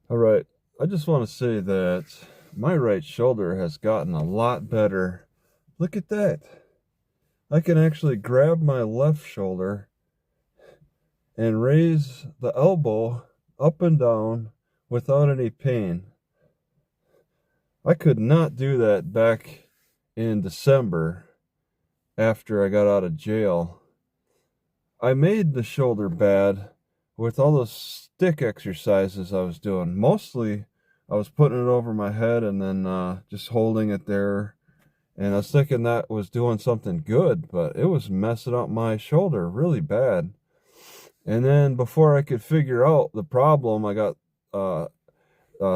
All right, I just want to say that my right shoulder has gotten a lot better. Look at that. I can actually grab my left shoulder and raise the elbow up and down without any pain. I could not do that back in December after I got out of jail. I made the shoulder bad with all those stick exercises I was doing. Mostly, I was putting it over my head and then just holding it there. And I was thinking that was doing something good, but it was messing up my shoulder really bad. And then before I could figure out the problem, I got uh,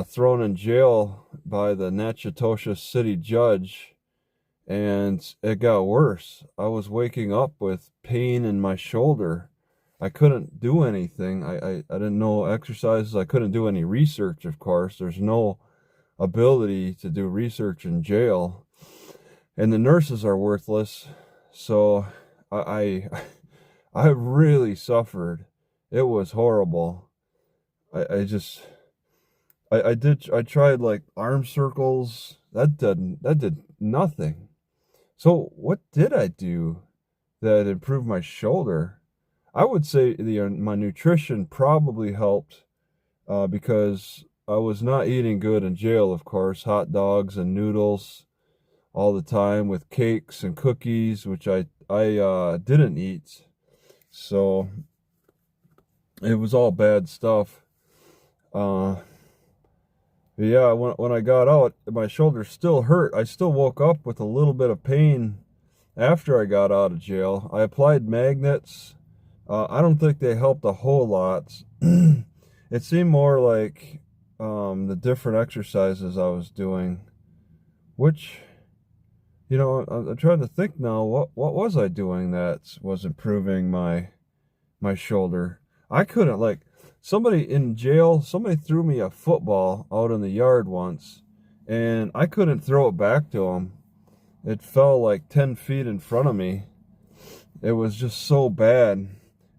thrown in jail by the Natchitoches city judge, and it got worse. I was waking up with pain in my shoulder. I couldn't do anything. I didn't know exercises. I couldn't do any research, of course. There's no ability to do research in jail. And the nurses are worthless. So I I really suffered. It was horrible. I tried like arm circles. That did nothing. So what did I do that improved my shoulder? I would say my nutrition probably helped because I was not eating good in jail, of course, hot dogs and noodles all the time with cakes and cookies, which I didn't eat. So it was all bad stuff. Uh, yeah, when I got out, my shoulder still hurt. I still woke up with a little bit of pain after I got out of jail. I applied magnets. I don't think they helped a whole lot. It seemed more like the different exercises I was doing, which, I'm trying to think now. What was I doing that was improving my shoulder? I couldn't like somebody in jail. Somebody threw me a football out in the yard once, and I couldn't throw it back to him. It fell like 10 feet in front of me. It was just so bad.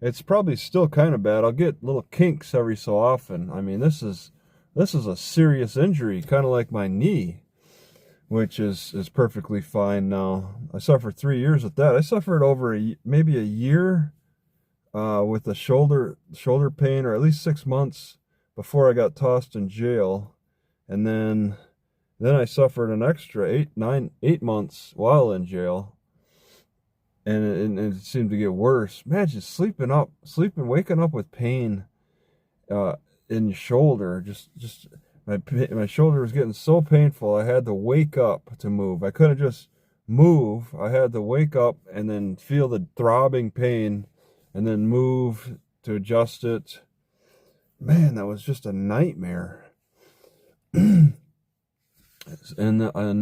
It's probably still kind of bad. I'll get little kinks every so often. I mean, this is a serious injury, kind of like my knee, which is perfectly fine now. I suffered 3 years with that. I suffered over maybe a year with the shoulder pain, or at least 6 months before I got tossed in jail, and then I suffered an extra 8 months while in jail, and it seemed to get worse. Imagine waking up with pain uh, in your shoulder. Just my shoulder was getting so painful. I had to wake up to move. I couldn't just move. I had to wake up and then feel the throbbing pain, and then move to adjust it. Man, that was just a nightmare. And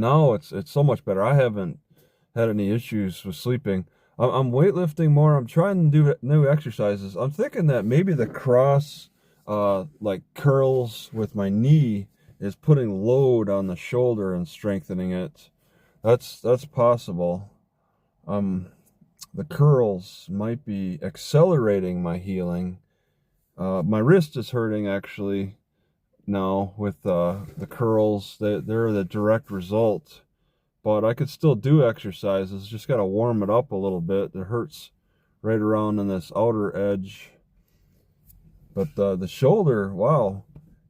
now it's so much better. I haven't had any issues with sleeping. I'm weightlifting more. I'm trying to do new exercises. I'm thinking that maybe the cross, like curls with my knee, is putting load on the shoulder and strengthening it. That's possible. Um, the curls might be accelerating my healing. My wrist is hurting actually now with the curls. They're the direct result, but I could still do exercises. Just got to warm it up a little bit. It hurts right around in this outer edge. But the shoulder, wow,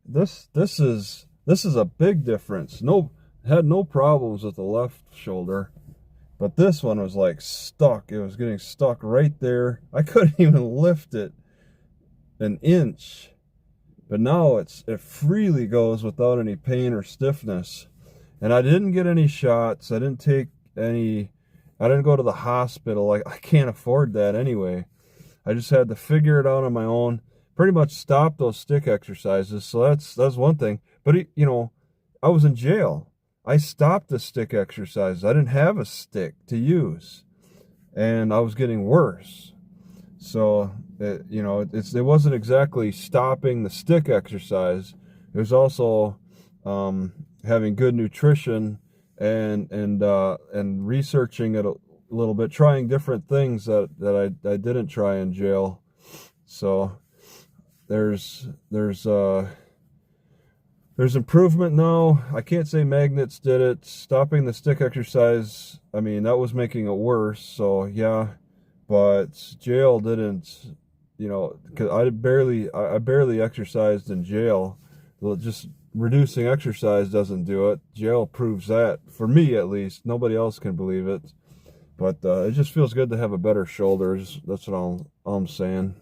this is a big difference. No, had no problems with the left shoulder, but this one was like stuck. It was getting stuck right there. I couldn't even lift it an inch. But now it freely goes without any pain or stiffness. And I didn't get any shots. I didn't take any, I didn't go to the hospital. I can't afford that anyway. I just had to figure it out on my own. Pretty much stop those stick exercises. So that's one thing. But I was in jail. I stopped the stick exercises. I didn't have a stick to use, and I was getting worse. So it wasn't exactly stopping the stick exercise. It was also having good nutrition and researching it a little bit, trying different things that I didn't try in jail. So there's There's improvement now. I can't say magnets did it. Stopping the stick exercise, I mean, that was making it worse. So yeah, but jail didn't, you know, because I barely exercised in jail. Well, just reducing exercise doesn't do it. Jail proves that, for me at least. Nobody else can believe it. But it just feels good to have a better shoulder. That's all I'm saying.